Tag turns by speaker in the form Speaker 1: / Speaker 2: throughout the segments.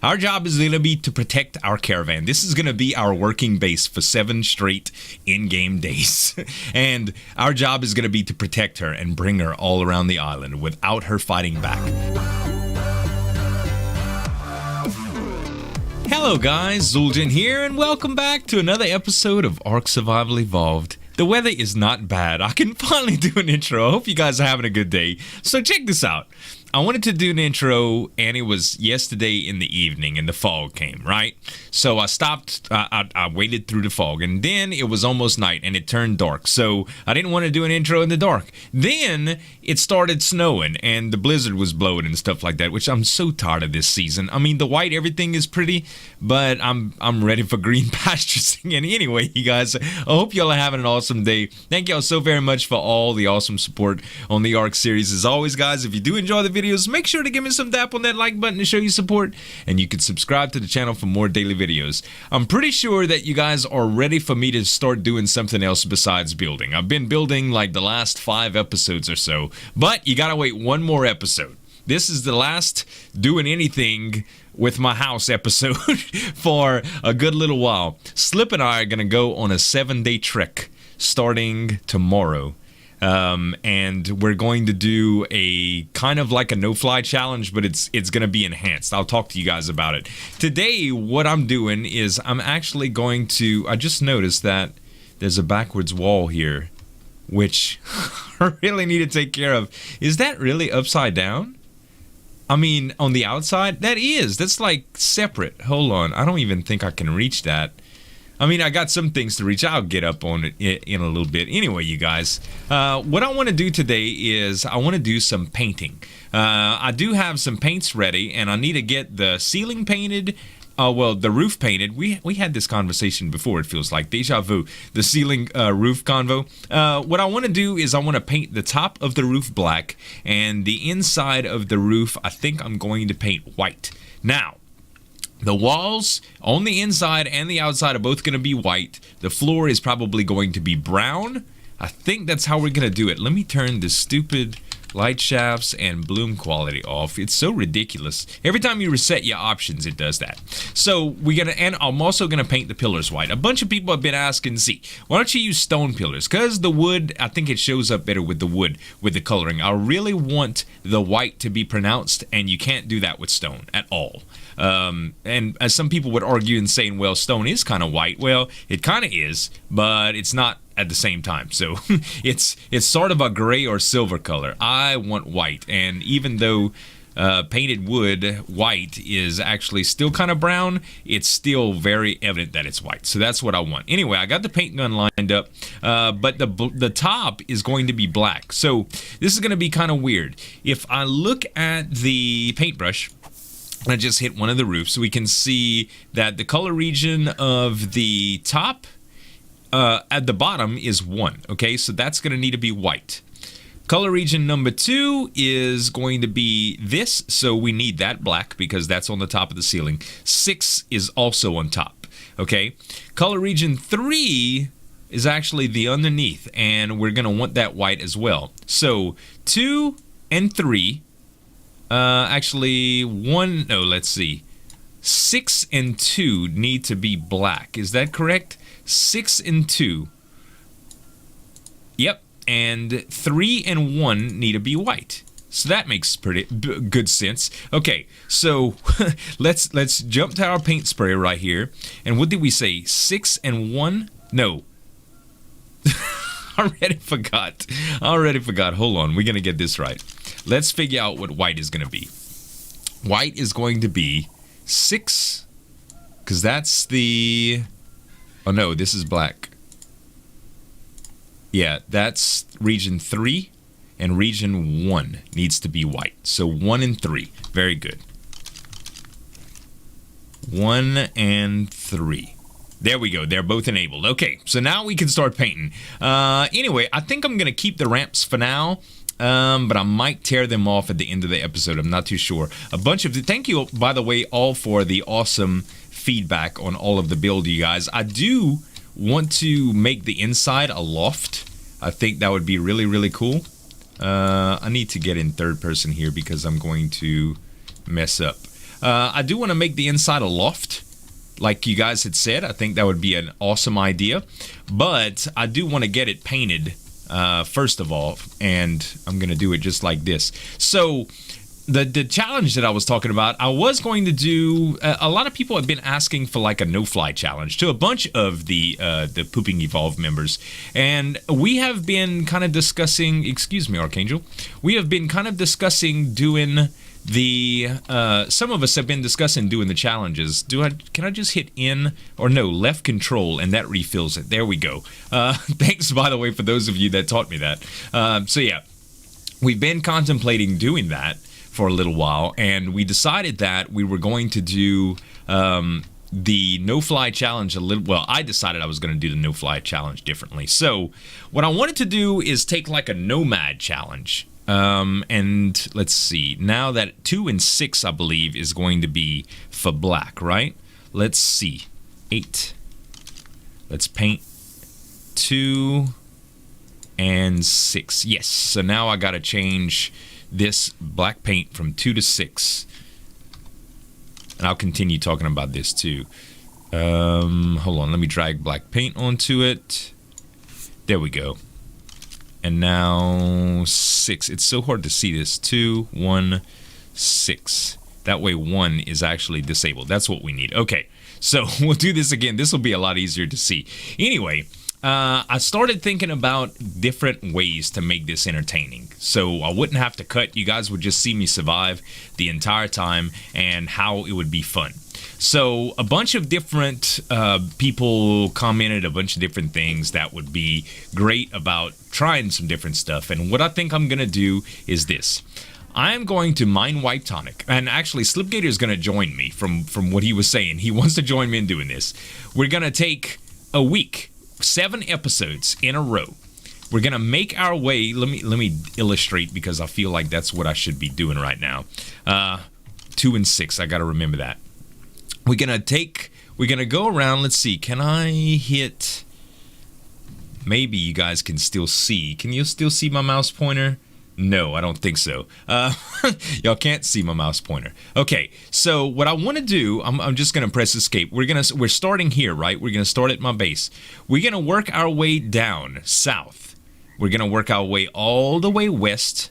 Speaker 1: Our job is going to be to protect our caravan. This is going to be our working base for 7 straight in-game days. And our job is going to be to protect her and bring her all around the island without her fighting back. Hello guys, Zueljin here, and welcome back to another episode of Ark Survival Evolved. The weather is not bad. I can finally do an intro. I hope you guys are having a good day. So check this out. I wanted to do an intro, and it was yesterday in the evening, and the fog came, right? So I stopped, I waited through the fog, and then it was almost night, and it turned dark. So I didn't want to do an intro in the dark. Then it started snowing, and the blizzard was blowing and stuff like that, which I'm so tired of this season. I mean, the white, everything is pretty, but I'm ready for green pastures again. Anyway, you guys, I hope y'all are having an awesome day. Thank y'all so very much for all the awesome support on the Ark series. As always, guys, if you do enjoy the videos, make sure to give me some dap on that like button to show you support, and you can subscribe to the channel for more daily videos. I'm pretty sure that you guys are ready for me to start doing something else besides building. I've been building like the last 5 episodes or so, but you gotta wait one more episode. This is the last doing anything with my house episode for a good little while. Slip and I are gonna go on a 7-day trek starting tomorrow. And we're going to do a kind of like a no-fly challenge, but it's going to be enhanced. I'll talk to you guys about it. Today, what I'm doing is I'm actually going to, I just noticed that there's a backwards wall here, which I really need to take care of. Is that really upside down? I mean, on the outside, that's like separate. Hold on, I don't even think I can reach that. I mean, I got some things to reach. I'll get up on it in a little bit. Anyway, you guys, what I want to do today is I want to do some painting. I do have some paints ready, and I need to get the ceiling painted. Well, the roof painted. We had this conversation before, it feels like. Deja vu. The ceiling roof convo. What I want to do is I want to paint the top of the roof black, and the inside of the roof, I think I'm going to paint white. Now, the walls on the inside and the outside are both going to be white. The floor is probably going to be brown. I think that's how we're going to do it. Let me turn this stupid light shafts and bloom quality off. It's so ridiculous. Every time you reset your options, it does that. So and I'm also gonna paint the pillars white. A bunch of people have been asking, why don't you use stone pillars? Because the wood, I think it shows up better with the wood, with the coloring. I really want the white to be pronounced, and you can't do that with stone at all. And as some people would argue and saying, well, stone is kind of white. Well, it kind of is, but it's not at the same time. So it's sort of a gray or silver color. I want white, and even though painted wood white is actually still kind of brown, it's still very evident that it's white. So that's what I want. Anyway, I got the paint gun lined up, but the top is going to be black. So this is going to be kind of weird. If I look at the paintbrush, I just hit one of the roofs, we can see that the color region of the top at the bottom is 1. Okay, so that's going to need to be white. Color region number 2 is going to be this, so we need that black because that's on the top of the ceiling. 6 is also on top. Okay, color region 3 is actually the underneath, and we're going to want that white as well. So 2 and 3. Actually, 6 and 2 need to be black. Is that correct? 6 and 2. Yep. And 3 and 1 need to be white. So that makes pretty good sense. Okay, so let's jump to our paint sprayer right here. And what did we say? 6 and 1? No. I already forgot. Hold on. We're going to get this right. Let's figure out what white is going to be. White is going to be 6, because that's the... Oh, no, this is black. Yeah, that's region 3, and region 1 needs to be white. So 1 and 3. Very good. 1 and 3. There we go. They're both enabled. Okay, so now we can start painting. Anyway, I think I'm going to keep the ramps for now. But I might tear them off at the end of the episode. I'm not too sure. Thank you, by the way, all for the awesome feedback on all of the build, you guys. I do want to make the inside a loft. I think that would be really, really cool. I need to get in third person here because I'm going to mess up. I do want to make the inside a loft, like you guys had said. I think that would be an awesome idea. But I do want to get it painted first of all, and I'm going to do it just like this. So the challenge that I was talking about, I was going to do, a lot of people have been asking for like a no-fly challenge to a bunch of the Pooping Evolved members. And we have been kind of discussing, excuse me, Archangel, we have been kind of discussing doing some of us have been discussing doing the challenges. Can I just hit in, or no, left control, and that refills it. There we go. Thanks, by the way, for those of you that taught me that. So yeah, we've been contemplating doing that for a little while, and we decided that we were going to do the no-fly challenge a little. Well, I decided I was going to do the no-fly challenge differently. So what I wanted to do is take like a nomad challenge. And let's see, now that 2 and 6, I believe, is going to be for black, right? Let's see, 8. Let's paint 2 and 6. Yes, so now I got to change this black paint from 2 to 6. And I'll continue talking about this too. Hold on, let me drag black paint onto it. There we go. And now 6. It's so hard to see this. 2, 1, 6. That way 1 is actually disabled. That's what we need. Okay, so we'll do this again. This will be a lot easier to see. Anyway, I started thinking about different ways to make this entertaining. So I wouldn't have to cut. You guys would just see me survive the entire time and how it would be fun. So a bunch of different people commented a bunch of different things that would be great about trying some different stuff. And what I think I'm going to do is this. I am going to mine wipe tonic. And actually, Slipgator is going to join me from what he was saying. He wants to join me in doing this. We're going to take a week, 7 episodes in a row. We're going to make our way. Let me illustrate, because I feel like that's what I should be doing right now. 2 and 6. I got to remember that. We're gonna go around. Let's see, can I hit, maybe you guys can still see. Can you still see my mouse pointer? No, I don't think so. Y'all can't see my mouse pointer. Okay, so what I want to do, I'm just gonna press escape. We're starting here, right? We're gonna start at my base. We're gonna work our way down south. We're gonna work our way all the way west,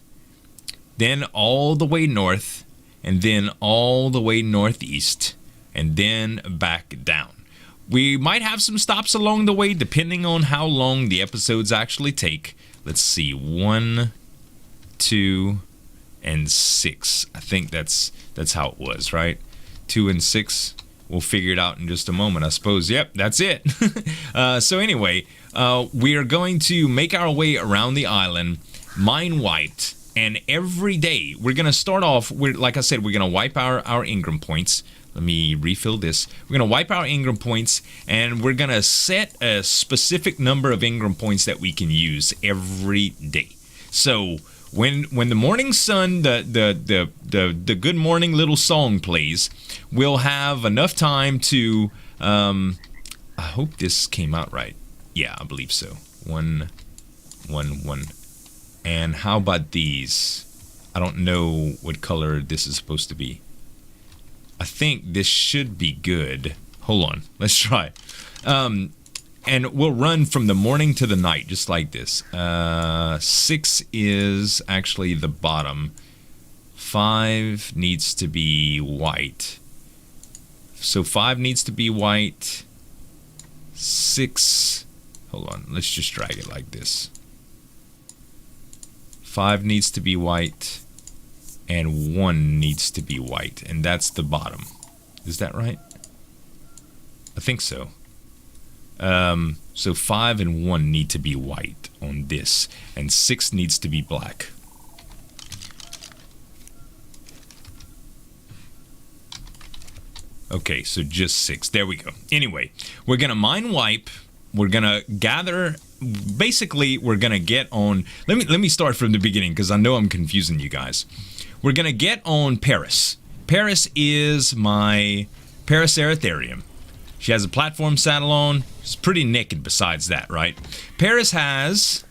Speaker 1: then all the way north, and then all the way northeast, and then back down. We might have some stops along the way depending on how long the episodes actually take. Let's see, 1, 2, and 6. I think that's how it was, right? 2 and 6. We'll figure it out in just a moment, I suppose. Yep, that's it. So anyway, we are going to make our way around the island, mine wiped, and every day we're going to start off, like I said, we're going to wipe our Ingram points. Let me refill this. We're going to wipe our Ingram points, and we're going to set a specific number of Ingram points that we can use every day. So when the morning sun, the good morning little song plays, we'll have enough time to, I hope this came out right. Yeah, I believe so. 1, 1, 1. And how about these? I don't know what color this is supposed to be. I think this should be good. Hold on, let's try. And we'll run from the morning to the night, just like this. 6 is actually the bottom. 5 needs to be white. So 5 needs to be white. 6, hold on, let's just drag it like this. 5 needs to be white. And 1 needs to be white, and that's the bottom. Is that right? I think so. So 5 and 1 need to be white on this, and 6 needs to be black. Okay, so just 6. There we go. Anyway, we're gonna mine wipe. We're gonna gather. Basically, we're gonna get on. Let me start from the beginning, because I know I'm confusing you guys. We're going to get on Paris. Paris is my Paraceratherium. She has a platform saddle on. She's pretty naked besides that, right? Paris has,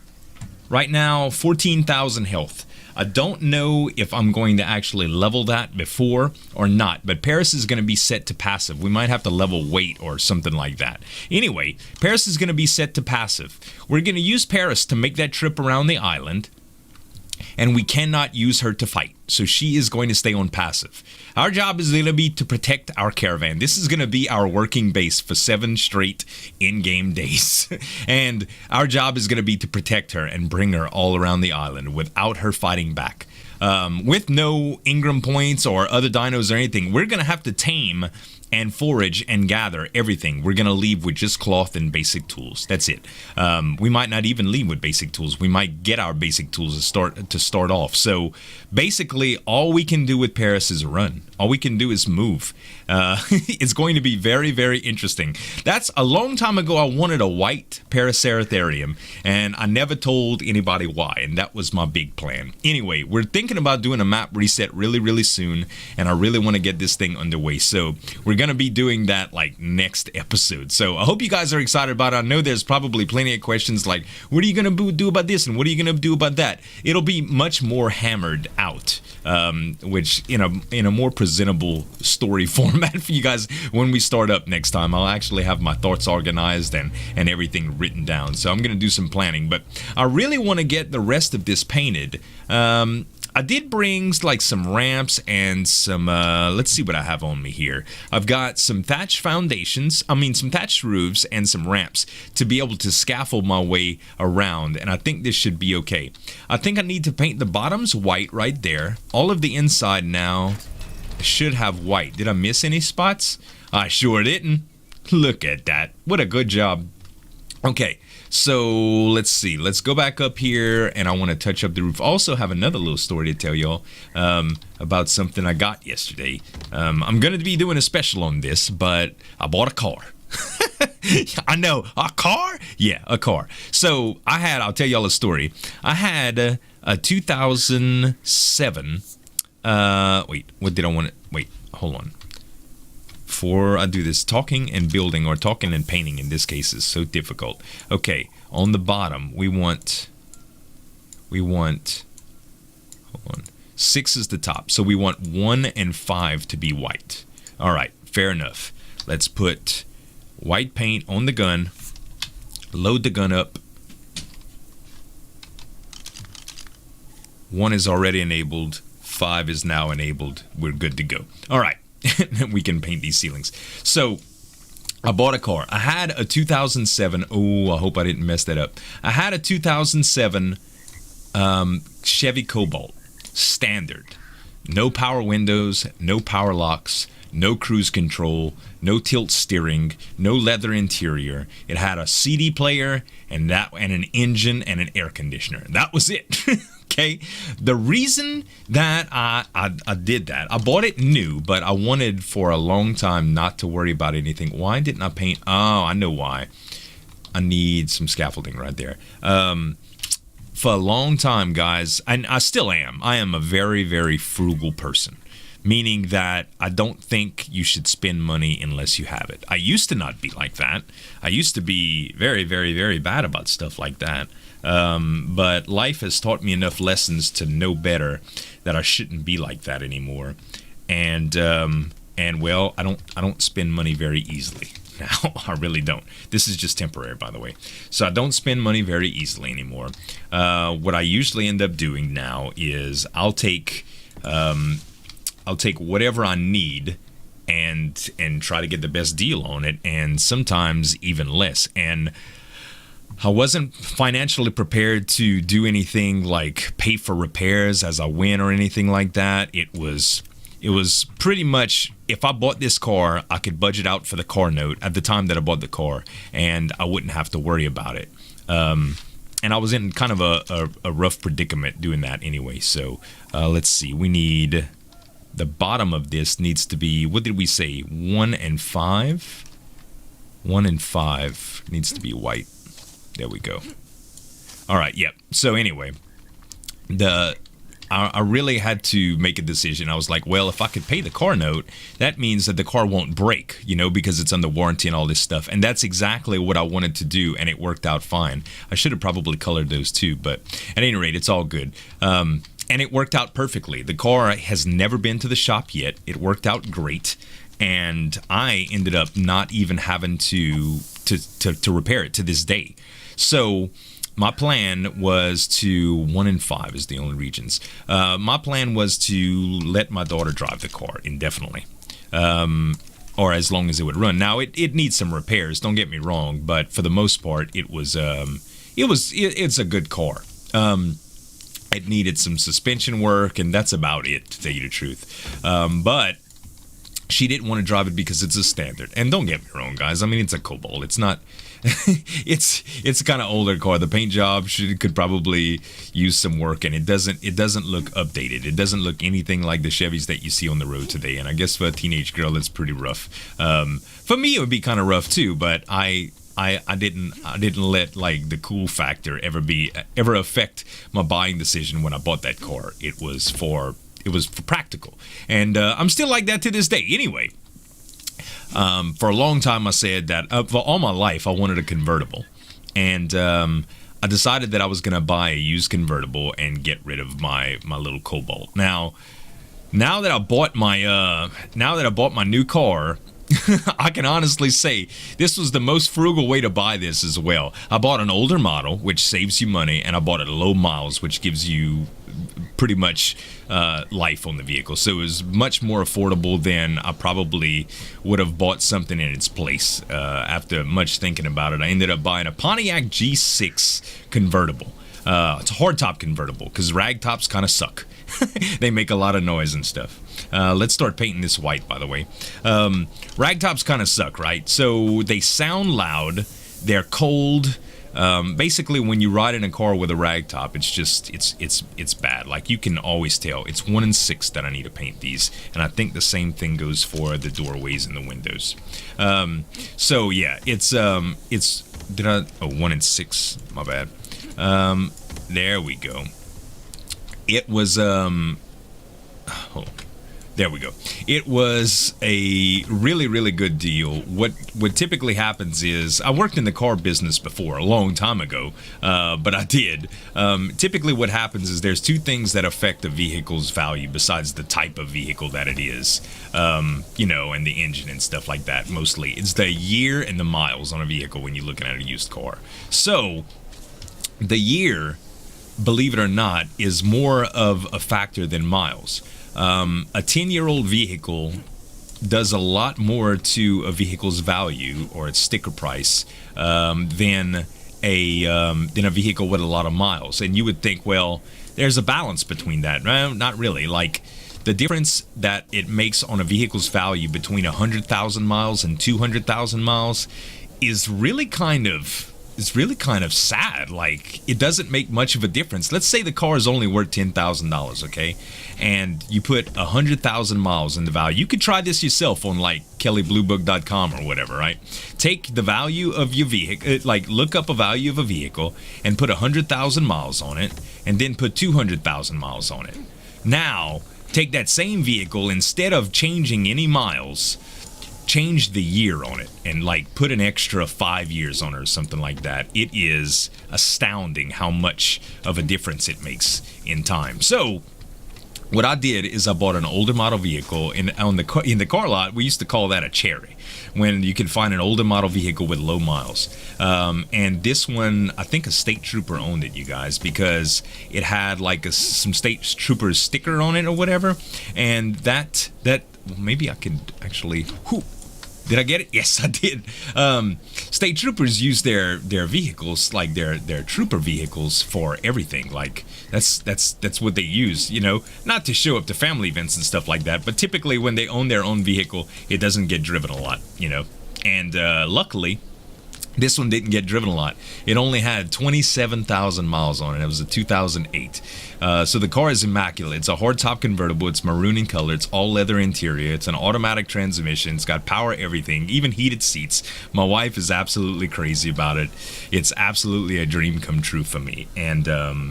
Speaker 1: right now, 14,000 health. I don't know if I'm going to actually level that before or not, but Paris is going to be set to passive. We might have to level weight or something like that. Anyway, Paris is going to be set to passive. We're going to use Paris to make that trip around the island, and we cannot use her to fight. So she is going to stay on passive. Our job is going to be to protect our caravan. This is going to be our working base for 7 straight in-game days. And our job is going to be to protect her and bring her all around the island without her fighting back. With no Ingram points or other dinos or anything, we're going to have to tame and forage and gather everything. We're going to leave with just cloth and basic tools. That's it. We might not even leave with basic tools. We might get our basic tools to start off. So basically, all we can do with Paris is run. All we can do is move. It's going to be very, very interesting. That's a long time ago. I wanted a white Paraceratherium, and I never told anybody why, and that was my big plan. Anyway, we're thinking about doing a map reset really, really soon, and I really want to get this thing underway. So we're going to be doing that like next episode. So I hope you guys are excited about it. I know there's probably plenty of questions like, what are you going to do about this, and what are you going to do about that? It'll be much more hammered out, which in a more presentable story format for you guys when we start up next time. I'll actually have my thoughts organized and everything written down. So I'm going to do some planning, but I really want to get the rest of this painted. I did bring like some ramps and some, let's see what I have on me here. I've got some thatched foundations, some thatched roofs and some ramps to be able to scaffold my way around, and I think this should be okay. I think I need to paint the bottoms white right there. All of the inside now should have white. Did I miss any spots? I sure didn't. Look at that. What a good job. Okay, so let's see. Let's go back up here, and I want to touch up the roof. Also have another little story to tell y'all about something I got yesterday. I'm going to be doing a special on this, but I bought a car. I know, a car? Yeah, a car. So I'll tell y'all a story. I had a 2007, wait, what did I want to, wait, hold on. Before I do this, talking and building, or talking and painting in this case, is so difficult. Okay, on the bottom, we want, hold on, 6 is the top, so we want 1 and 5 to be white. All right, fair enough. Let's put white paint on the gun, load the gun up. 1 is already enabled, 5 is now enabled. We're good to go. All right. We can paint these ceilings. So I bought a car. I had a 2007. Oh, I hope I didn't mess that up. I had a 2007 Chevy Cobalt standard. No power windows, no power locks, no cruise control, no tilt steering, no leather interior. It had a CD player and an engine and an air conditioner. That was it. Okay, the reason that I did that, I bought it new, but I wanted for a long time not to worry about anything. Why didn't I paint? Oh, I know why. I need some scaffolding right there. For a long time, guys, and I still am. I am a very, very frugal person, meaning that I don't think you should spend money unless you have it. I used to not be like that. I used to be very, very, very bad about stuff like that. But life has taught me enough lessons to know better that I shouldn't be like that anymore. And well, I don't spend money very easily now. I really don't. This is just temporary, by the way. So I don't spend money very easily anymore. What I usually end up doing now is I'll take whatever I need and try to get the best deal on it, and sometimes even less. And I wasn't financially prepared to do anything like pay for repairs as I went or anything like that. It was pretty much, if I bought this car, I could budget out for the car note at the time that I bought the car, and I wouldn't have to worry about it. And I was in kind of a rough predicament doing that anyway. So let's see. We need, the bottom of this needs to be, what did we say, 1 and 5? 1 and 5 needs to be white. There we go. All right, yep. So anyway, I really had to make a decision. I was like, well, if I could pay the car note, that means that the car won't break, because it's under warranty and all this stuff. And that's exactly what I wanted to do, and it worked out fine. I should have probably colored those too, but at any rate, it's all good. And it worked out perfectly. The car has never been to the shop yet. It worked out great. And I ended up not even having to repair it to this day. So my plan was to 1 in 5 is the only regions. My plan was to let my daughter drive the car indefinitely, or as long as it would run. Now it needs some repairs. Don't get me wrong, but for the most part, it's a good car. It needed some suspension work, and that's about it, to tell you the truth. But she didn't want to drive it because it's a standard. And don't get me wrong, guys. I mean, it's a Cobalt. It's not. it's a kind of older car. The paint job could probably use some work, and it doesn't look updated. It doesn't look anything like the Chevys that you see on the road today. And I guess for a teenage girl, it's pretty rough. For me, it would be kind of rough too. But I didn't let like the cool factor ever affect my buying decision when I bought that car. It was for practical, and I'm still like that to this day. Anyway. For a long time, I said that for all my life, I wanted a convertible. And I decided that I was going to buy a used convertible and get rid of my little Cobalt. Now that I bought my new car, I can honestly say this was the most frugal way to buy this as well. I bought an older model, which saves you money, and I bought it at low miles, which gives you pretty much life on the vehicle. So it was much more affordable than I probably would have bought something in its place. After much thinking about it, I ended up buying a Pontiac G6 convertible. It's a hardtop convertible because ragtops kind of suck. They make a lot of noise and stuff. Let's start painting this white, by the way. Ragtops kind of suck, right? So they sound loud. They're cold. Basically, when you ride in a car with a ragtop, it's bad. Like, you can always tell. It's 1 in 6 that I need to paint these, and I think the same thing goes for the doorways and the windows. So yeah, it's 1 in 6. My bad. There we go. It was there we go. It was a really, really good deal. What typically happens is, I worked in the car business before, a long time ago, but I did. Typically what happens is there's 2 things that affect a vehicle's value besides the type of vehicle that it is, and the engine and stuff like that mostly. It's the year and the miles on a vehicle when you're looking at a used car. So, the year, believe it or not, is more of a factor than miles. A 10-year-old vehicle does a lot more to a vehicle's value or its sticker price than a vehicle with a lot of miles. And you would think, well, there's a balance between that. Well, not really. Like, the difference that it makes on a vehicle's value between 100,000 miles and 200,000 miles is really kind of sad. Like, it doesn't make much of a difference. Let's say the car is only worth $10,000, okay? And you put 100,000 miles in the value. You could try this yourself on, like, kellybluebook.com or whatever, right? Take the value of your vehicle, look up a value of a vehicle and put 100,000 miles on it, and then put 200,000 miles on it. Now, take that same vehicle, instead of changing any miles, change the year on it and put an extra 5 years on it or something like that. It is astounding how much of a difference it makes in time. So what I did is I bought an older model vehicle. In the car lot, we used to call that a cherry, when you can find an older model vehicle with low miles. And this one, I think a state trooper owned it, you guys, because it had some state trooper sticker on it or whatever. And that maybe I could actually. Did I get it? Yes, I did. State troopers use their vehicles, like their trooper vehicles, for everything. Like, that's what they use, not to show up to family events and stuff like that, but typically when they own their own vehicle, it doesn't get driven a lot, and luckily this one didn't get driven a lot. It only had 27,000 miles on it. It was a 2008. So the car is immaculate. It's a hardtop convertible. It's maroon in color. It's all leather interior. It's an automatic transmission. It's got power everything, even heated seats. My wife is absolutely crazy about it. It's absolutely a dream come true for me. And I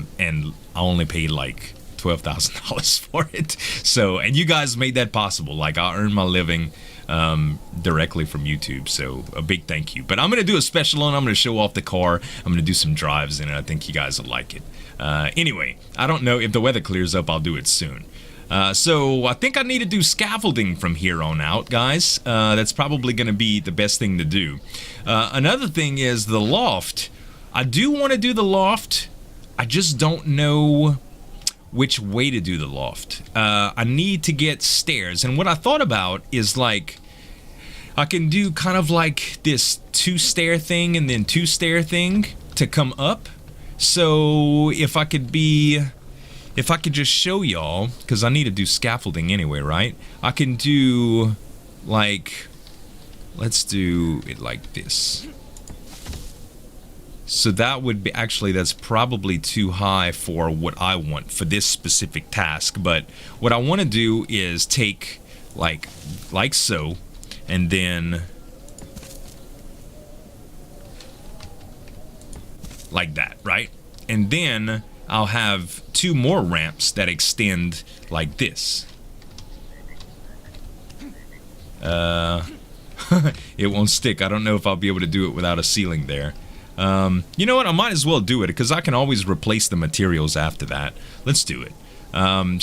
Speaker 1: only paid $12,000 for it. So, and you guys made that possible. I earned my living directly from YouTube. So a big thank you. But I'm going to do a special on. I'm going to show off the car. I'm going to do some drives in it. I think you guys will like it. Anyway, I don't know if the weather clears up. I'll do it soon. So I think I need to do scaffolding from here on out, guys. That's probably going to be the best thing to do. Another thing is the loft. I do want to do the loft. I just don't know which way to do the loft. I need to get stairs. And what I thought about is like, I can do kind of like this 2-stair thing and then 2-stair thing to come up. So if I could just show y'all, because I need to do scaffolding anyway, right? I can do, like, let's do it like this. So that would be, actually, that's probably too high for what I want for this specific task. But what I want to do is take, like so, and then like that, right? And then I'll have 2 more ramps that extend like this. It won't stick. I don't know if I'll be able to do it without a ceiling there. You know what? I might as well do it because I can always replace the materials after that. Let's do it.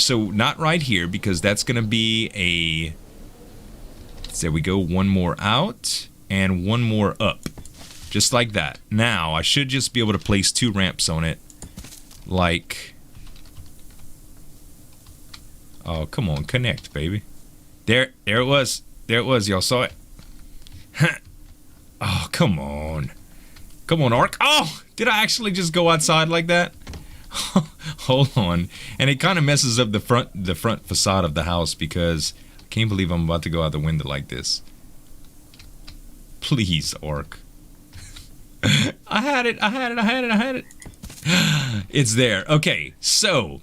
Speaker 1: So not right here because that's going to be a... There we go. 1 more out and 1 more up. Just like that. Now, I should just be able to place 2 ramps on it. Like... Oh, come on. Connect, baby. There it was. There it was. Y'all saw it? Oh, come on. Come on, Ark. Oh, did I actually just go outside like that? Hold on. And it kind of messes up the front facade of the house because I can't believe I'm about to go out the window like this. Please, Ark. I had it. It's there. Okay, so,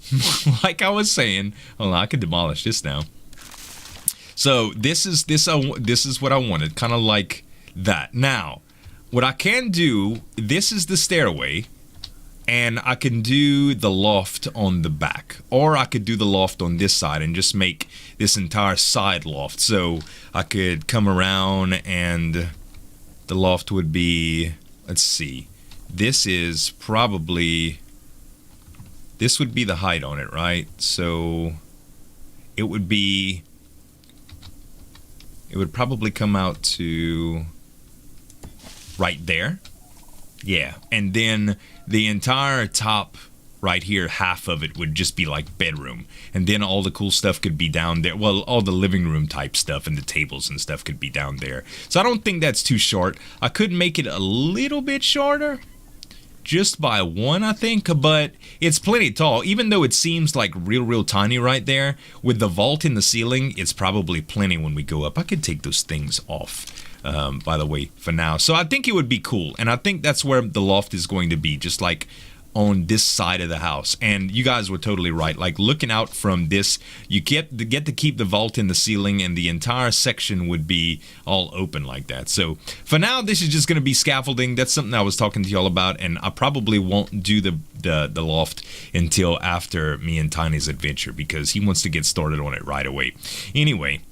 Speaker 1: like I was saying, hold on, I can demolish this now. So, this is what I wanted, kind of like that. Now, what I can do, this is the stairway, and I can do the loft on the back. Or I could do the loft on this side and just make this entire side loft. So I could come around and the loft would be, let's see, this is probably, this would be the height on it, right? So it would be, it would probably come out to... right there. Yeah. And then the entire top right here, half of it would just be like bedroom. And then all the cool stuff could be down there. Well, all the living room type stuff and the tables and stuff could be down there. So I don't think that's too short. I could make it a little bit shorter. Just by 1, I think, but it's plenty tall. Even though it seems like real tiny right there, with the vault in the ceiling, it's probably plenty when we go up. I could take those things off, by the way, for now. So I think it would be cool, and I think that's where the loft is going to be, just like on this side of the house. And you guys were totally right. Like looking out from this, you get to keep the vault in the ceiling, and the entire section would be all open like that. So for now, this is just going to be scaffolding. That's something I was talking to y'all about, and I probably won't do the loft until after me and Tiny's adventure because he wants to get started on it right away. Anyway,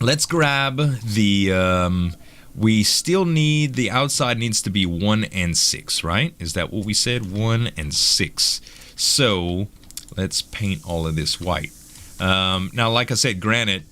Speaker 1: let's grab the we still need, the outside needs to be 1 and 6, right? Is that what we said? 1 and 6. So let's paint all of this white. Now, like I said, granted,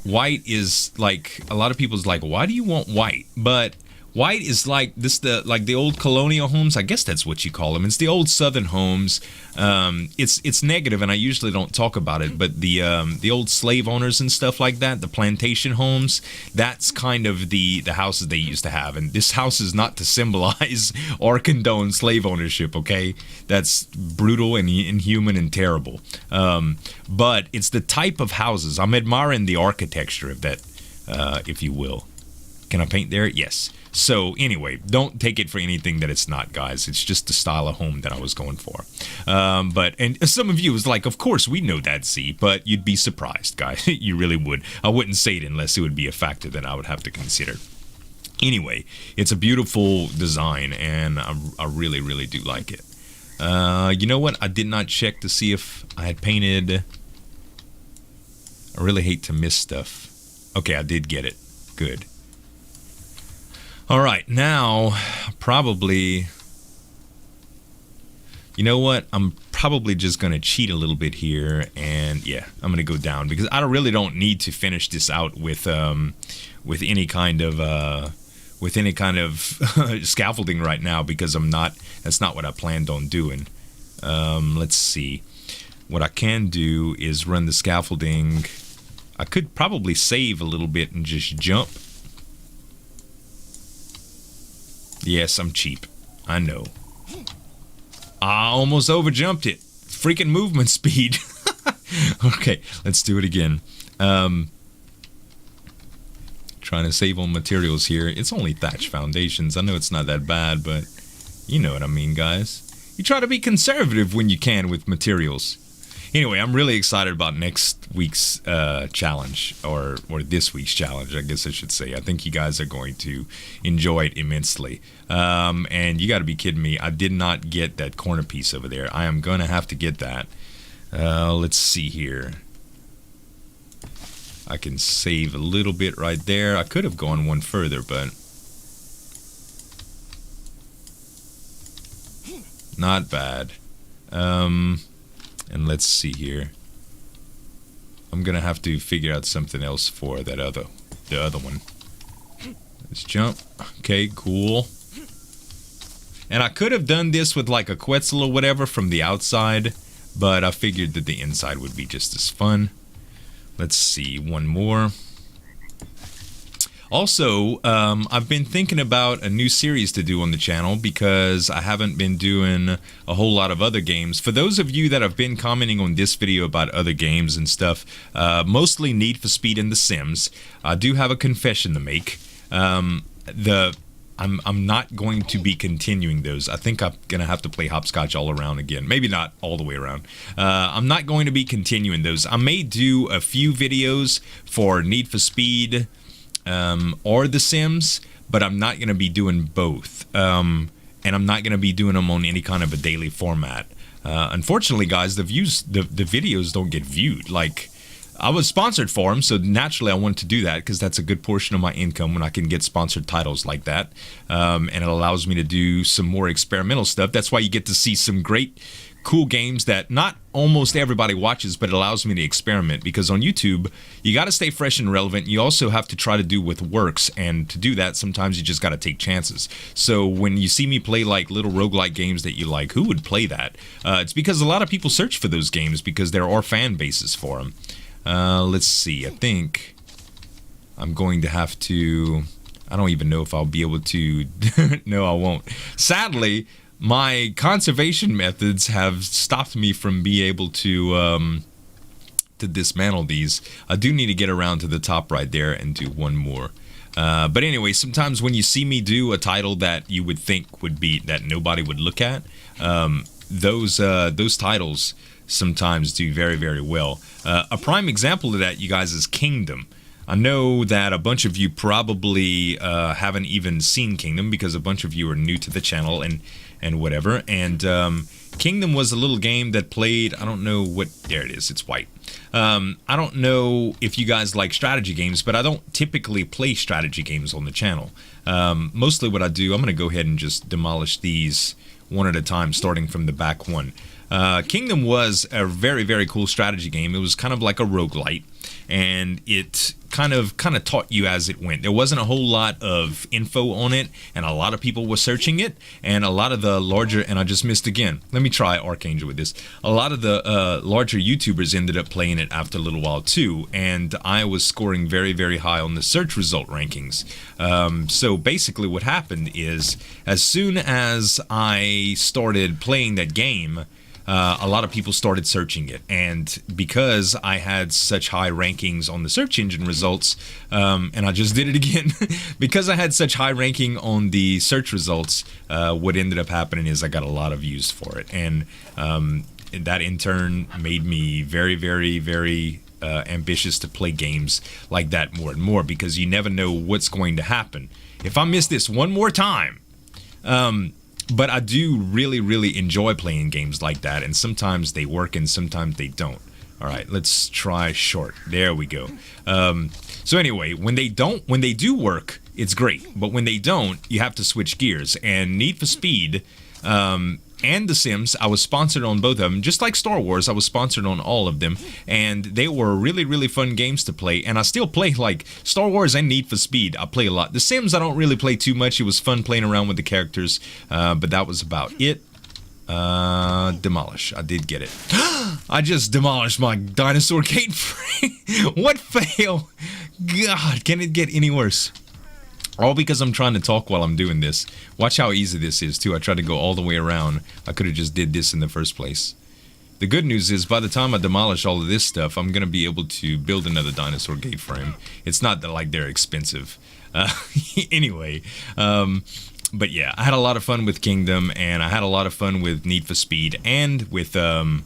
Speaker 1: white is like, a lot of people's like, why do you want white? But white is like this, the old colonial homes. I guess that's what you call them. It's the old southern homes. It's negative, and I usually don't talk about it. But the old slave owners and stuff like that, the plantation homes, that's kind of the houses they used to have. And this house is not to symbolize or condone slave ownership. Okay, that's brutal and inhuman and terrible. But it's the type of houses. I'm admiring the architecture of that, if you will. Can I paint there? Yes. So anyway, don't take it for anything that it's not, guys. It's just the style of home that I was going for. And some of you was like, of course we know that, Z, but you'd be surprised, guys. You really would. I wouldn't say it unless it would be a factor that I would have to consider. Anyway, it's a beautiful design, and I really do like it. You know what? I did not check to see if I had painted. I really hate to miss stuff. Okay, I did get it. Good. All right, now probably... You know what? I'm probably just going to cheat a little bit here, and yeah, I'm going to go down because I really don't need to finish this out with any kind of scaffolding right now because that's not what I planned on doing. Let's see. What I can do is run the scaffolding. I could probably save a little bit and just jump. Yes, I'm cheap. I know. I almost overjumped it. Freaking movement speed. Okay, let's do it again. Trying to save on materials here. It's only thatch foundations. I know it's not that bad, but you know what I mean, guys. You try to be conservative when you can with materials. Anyway, I'm really excited about next week's challenge, or this week's challenge, I guess I should say. I think you guys are going to enjoy it immensely. And you got to be kidding me. I did not get that corner piece over there. I am going to have to get that. Let's see here. I can save a little bit right there. I could have gone one further, but... not bad. And let's see here. I'm gonna have to figure out something else for the other one. Let's jump. Okay, cool. And I could have done this with like a Quetzal or whatever from the outside, but I figured that the inside would be just as fun. Let's see, one more. Also, I've been thinking about a new series to do on the channel because I haven't been doing a whole lot of other games. For those of you that have been commenting on this video about other games and stuff, mostly Need for Speed and The Sims, I do have a confession to make. I'm not going to be continuing those. I think I'm going to have to play Hopscotch all around again. Maybe not all the way around. I'm not going to be continuing those. I may do a few videos for Need for Speed... or The Sims, but I'm not going to be doing both. And I'm not going to be doing them on any kind of a daily format. Unfortunately, guys, the videos don't get viewed. Like, I was sponsored for them, so naturally I wanted to do that because that's a good portion of my income when I can get sponsored titles like that. And it allows me to do some more experimental stuff. That's why you get to see some great cool games that not almost everybody watches, but it allows me to experiment because on YouTube you got to stay fresh and relevant. You also have to try to do what works, and to do that sometimes you just got to take chances. So when you see me play like little roguelike games that you like, who would play that? It's because a lot of people search for those games because there are fan bases for them. Let's see, I think I'm going to have to... I don't even know if I'll be able to... No, I won't. Sadly, my conservation methods have stopped me from being able to dismantle these. I do need to get around to the top right there and do one more. But anyway, sometimes when you see me do a title that you would think would be that nobody would look at, those titles sometimes do very, very well. A prime example of that, you guys, is Kingdom. I know that a bunch of you probably haven't even seen Kingdom because a bunch of you are new to the channel and whatever. And Kingdom was a little game that played, I don't know what, there it is, it's white. I don't know if you guys like strategy games, but I don't typically play strategy games on the channel. Mostly what I do, I'm going to go ahead and just demolish these one at a time, starting from the back one. Kingdom was a very, very cool strategy game. It was kind of like a roguelite, and it kind of taught you as it went. There wasn't a whole lot of info on it, and a lot of people were searching it, and a lot of the larger, and I just missed again. Let me try Archangel with this. A lot of the larger YouTubers ended up playing it after a little while too, and I was scoring very, very high on the search result rankings. So basically what happened is, as soon as I started playing that game, a lot of people started searching it, and because I had such high rankings on the search engine results, and I just did it again, because I had such high ranking on the search results, what ended up happening is I got a lot of views for it, and that in turn made me very, very, very ambitious to play games like that more and more, because you never know what's going to happen. If I miss this one more time, but I do really, really enjoy playing games like that, and sometimes they work and sometimes they don't. All right, let's try short. There we go. So anyway, when they do work, it's great. But when they don't, you have to switch gears. And Need for Speed and The Sims, I was sponsored on both of them. Just like Star Wars, I was sponsored on all of them. And they were really, really fun games to play. And I still play, like, Star Wars and Need for Speed. I play a lot. The Sims, I don't really play too much. It was fun playing around with the characters. But that was about it. Demolish. I did get it. I just demolished my dinosaur gate frame. What fail? God, can it get any worse? All because I'm trying to talk while I'm doing this. Watch how easy this is, too. I tried to go all the way around. I could have just did this in the first place. The good news is, by the time I demolish all of this stuff, I'm going to be able to build another dinosaur gate frame. It's not that, like, they're expensive. Anyway, but yeah, I had a lot of fun with Kingdom, and I had a lot of fun with Need for Speed, and with The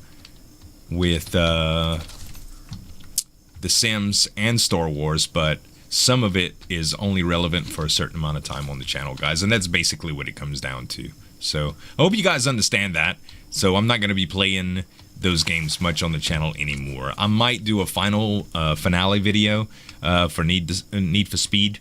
Speaker 1: Sims and Star Wars, but some of it is only relevant for a certain amount of time on the channel, guys, and that's basically what it comes down to. So, I hope you guys understand that. So, I'm not going to be playing those games much on the channel anymore. I might do a finale video for Need for Speed.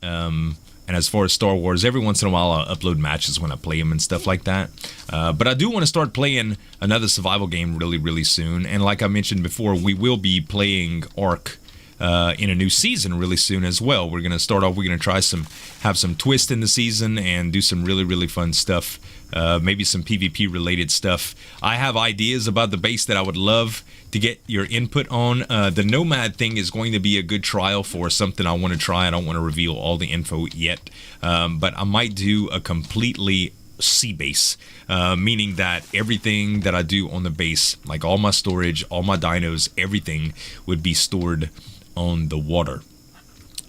Speaker 1: And as far as Star Wars, every once in a while I'll upload matches when I play them and stuff like that. But I do want to start playing another survival game really, really soon. And like I mentioned before, we will be playing Ark in a new season really soon as well. We're going to start off, we're going to have some twist in the season and do some really, really fun stuff. Maybe some PvP related stuff. I have ideas about the base that I would love to get your input on. The Nomad thing is going to be a good trial for something I want to try. I don't want to reveal all the info yet, but I might do a completely sea base, meaning that everything that I do on the base, like all my storage, all my dinos, everything would be stored on the water.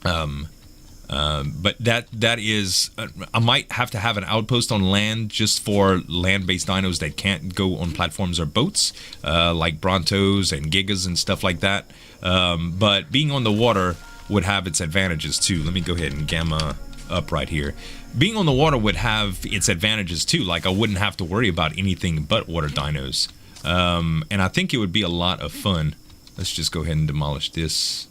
Speaker 1: But that is, I might have to have an outpost on land just for land-based dinos that can't go on platforms or boats, like Brontos and Gigas and stuff like that. But being on the water would have its advantages too. Let me go ahead and gamma up right here. Being on the water would have its advantages too. Like I wouldn't have to worry about anything but water dinos. And I think it would be a lot of fun. Let's just go ahead and demolish this.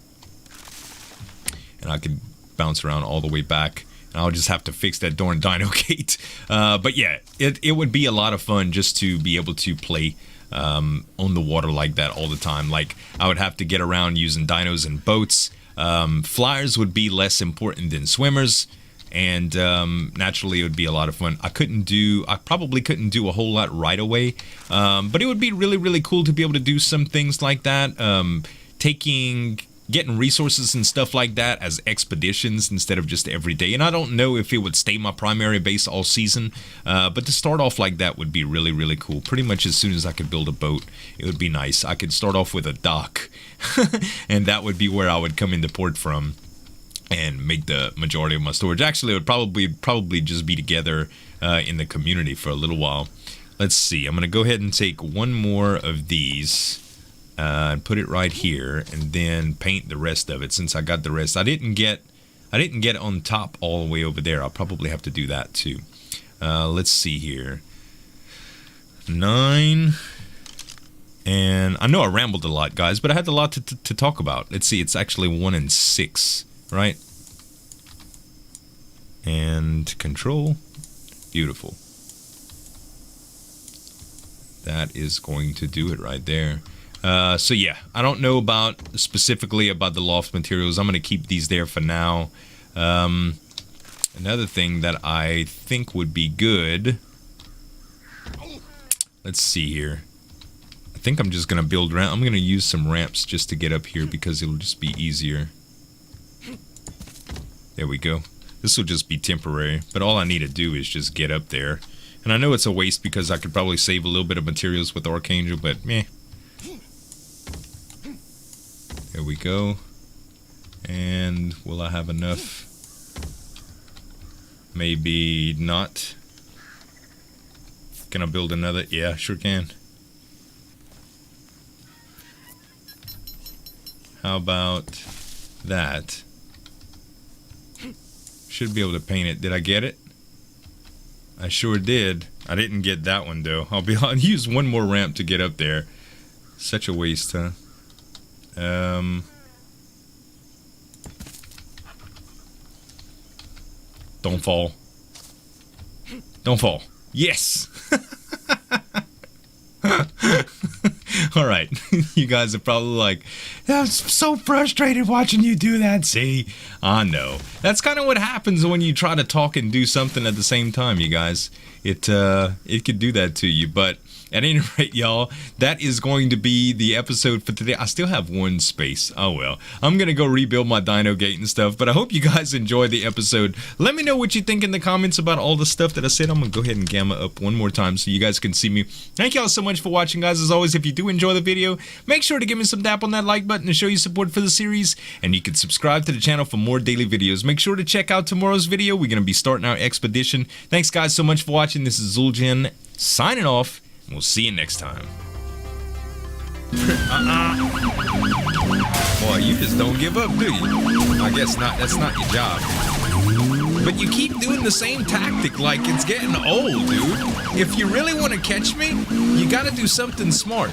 Speaker 1: And I could bounce around all the way back, and I'll just have to fix that darn dino gate. But yeah, it would be a lot of fun just to be able to play on the water like that all the time. Like I would have to get around using dinos and boats. Flyers would be less important than swimmers, and naturally it would be a lot of fun. I probably couldn't do a whole lot right away, but it would be really, really cool to be able to do some things like that. Getting resources and stuff like that as expeditions instead of just every day. And I don't know if it would stay my primary base all season, but to start off like that would be really, really cool. Pretty much as soon as I could build a boat, it would be nice. I could start off with a dock, and that would be where I would come into port from and make the majority of my storage. Actually, it would probably just be together in the community for a little while. Let's see. I'm going to go ahead and take one more of these. And put it right here, and then paint the rest of it. Since I got the rest, I didn't get on top all the way over there. I'll probably have to do that too. Let's see here. 9, and I know I rambled a lot, guys, but I had a lot to talk about. Let's see, it's actually 1 and 6, right? And control, beautiful. That is going to do it right there. So yeah, I don't know specifically about the loft materials. I'm going to keep these there for now. Another thing that I think would be good. Let's see here. I think I'm just going to build ramp. I'm going to use some ramps just to get up here because it'll just be easier. There we go. This will just be temporary, but all I need to do is just get up there. And I know it's a waste because I could probably save a little bit of materials with Archangel, but meh. There we go. And will I have enough? Maybe not. Can I build another? Yeah, sure can. How about that? Should be able to paint it. Did I get it? I sure did. I didn't get that one though. I'll use one more ramp to get up there. Such a waste, huh? Don't fall. Don't fall. Yes. All right. You guys are probably like, I'm so frustrated watching you do that. See, I know. That's kind of what happens when you try to talk and do something at the same time, you guys. It could do that to you, but at any rate, y'all, that is going to be the episode for today. I still have one space. Oh, well. I'm going to go rebuild my dino gate and stuff, but I hope you guys enjoyed the episode. Let me know what you think in the comments about all the stuff that I said. I'm going to go ahead and gamma up one more time so you guys can see me. Thank y'all so much for watching, guys. As always, if you do enjoy the video, make sure to give me some tap on that like button to show your support for the series, and you can subscribe to the channel for more daily videos. Make sure to check out tomorrow's video. We're going to be starting our expedition. Thanks, guys, so much for watching. This is Zueljin signing off. We'll see you next time. Boy, you just don't give up, do you? I guess not. That's not your job. But you keep doing the same tactic like it's getting old, dude. If you really want to catch me, you gotta do something smart.